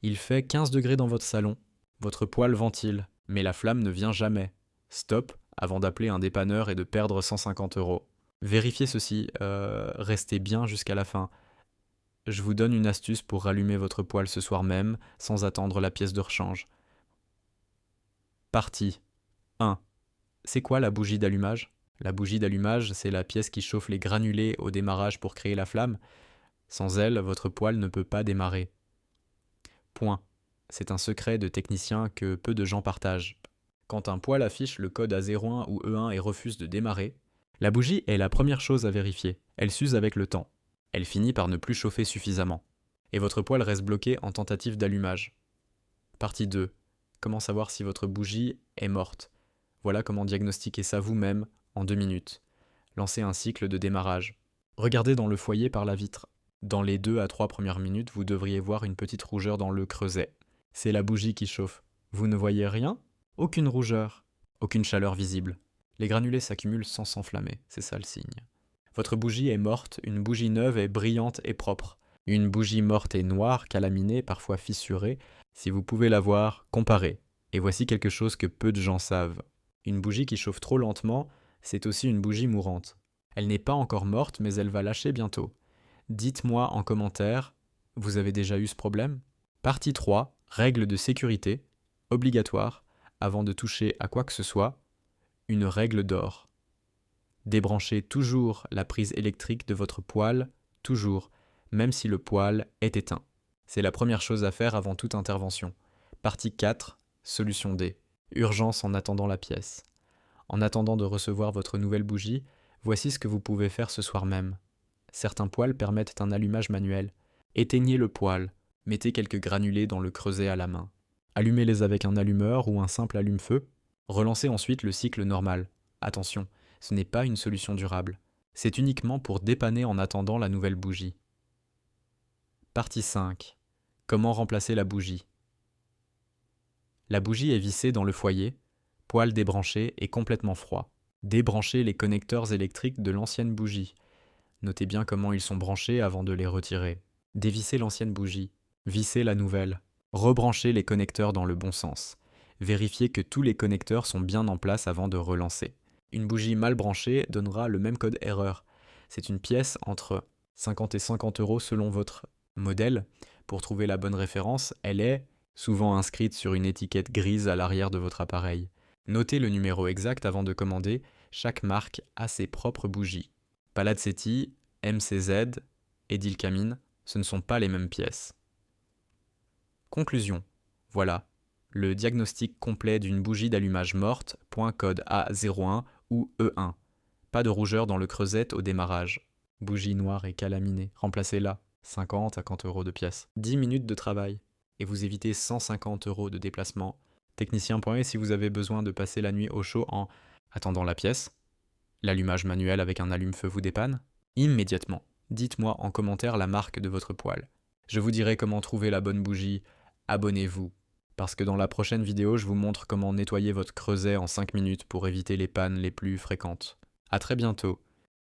Il fait 15 degrés dans votre salon. Votre poêle ventile, mais la flamme ne vient jamais. Stop avant d'appeler un dépanneur et de perdre 150 euros. Vérifiez ceci, restez bien jusqu'à la fin. Je vous donne une astuce pour rallumer votre poêle ce soir même, sans attendre la pièce de rechange. Partie 1. C'est quoi la bougie d'allumage? La bougie d'allumage, c'est la pièce qui chauffe les granulés au démarrage pour créer la flamme. Sans elle, votre poêle ne peut pas démarrer. Point. C'est un secret de technicien que peu de gens partagent. Quand un poêle affiche le code A01 ou E1 et refuse de démarrer, la bougie est la première chose à vérifier. Elle s'use avec le temps. Elle finit par ne plus chauffer suffisamment. Et votre poêle reste bloqué en tentative d'allumage. Partie 2. Comment savoir si votre bougie est morte? Voilà comment diagnostiquer ça vous-même en 2 minutes. Lancez un cycle de démarrage. Regardez dans le foyer par la vitre. Dans les 2 à 3 premières minutes, vous devriez voir une petite rougeur dans le creuset. C'est la bougie qui chauffe. Vous ne voyez rien? Aucune rougeur, aucune chaleur visible. Les granulés s'accumulent sans s'enflammer, c'est ça le signe. Votre bougie est morte, une bougie neuve est brillante et propre. Une bougie morte est noire, calaminée, parfois fissurée. Si vous pouvez la voir, comparez. Et voici quelque chose que peu de gens savent. Une bougie qui chauffe trop lentement, c'est aussi une bougie mourante. Elle n'est pas encore morte, mais elle va lâcher bientôt. Dites-moi en commentaire, vous avez déjà eu ce problème? Partie 3, règles de sécurité, obligatoire, avant de toucher à quoi que ce soit, une règle d'or. Débranchez toujours la prise électrique de votre poêle, toujours, même si le poêle est éteint. C'est la première chose à faire avant toute intervention. Partie 4, solution D. Urgence en attendant la pièce. En attendant de recevoir votre nouvelle bougie, voici ce que vous pouvez faire ce soir même. Certains poêles permettent un allumage manuel. Éteignez le poêle, mettez quelques granulés dans le creuset à la main. Allumez-les avec un allumeur ou un simple allume-feu. Relancez ensuite le cycle normal. Attention, ce n'est pas une solution durable. C'est uniquement pour dépanner en attendant la nouvelle bougie. Partie 5. Comment remplacer la bougie? La bougie est vissée dans le foyer, poêle débranché et complètement froid. Débranchez les connecteurs électriques de l'ancienne bougie. Notez bien comment ils sont branchés avant de les retirer. Dévissez l'ancienne bougie. Vissez la nouvelle. Rebranchez les connecteurs dans le bon sens. Vérifiez que tous les connecteurs sont bien en place avant de relancer. Une bougie mal branchée donnera le même code erreur. C'est une pièce entre 50 et 50 euros selon votre modèle. Pour trouver la bonne référence, elle est souvent inscrite sur une étiquette grise à l'arrière de votre appareil. Notez le numéro exact avant de commander. Chaque marque a ses propres bougies. Palazzetti, MCZ, Edilkamine, ce ne sont pas les mêmes pièces. Conclusion. Voilà, le diagnostic complet d'une bougie d'allumage morte, point code A01 ou E1. Pas de rougeur dans le creuset au démarrage. Bougie noire et calaminée, remplacez-la. 50 à 50 euros de pièce. 10 minutes de travail. Et vous évitez 150 euros de déplacement. Technicien.e si vous avez besoin de passer la nuit au chaud en attendant la pièce. L'allumage manuel avec un allume-feu vous dépanne? Immédiatement, dites-moi en commentaire la marque de votre poêle. Je vous dirai comment trouver la bonne bougie. Abonnez-vous, parce que dans la prochaine vidéo, je vous montre comment nettoyer votre creuset en 5 minutes pour éviter les pannes les plus fréquentes. À très bientôt.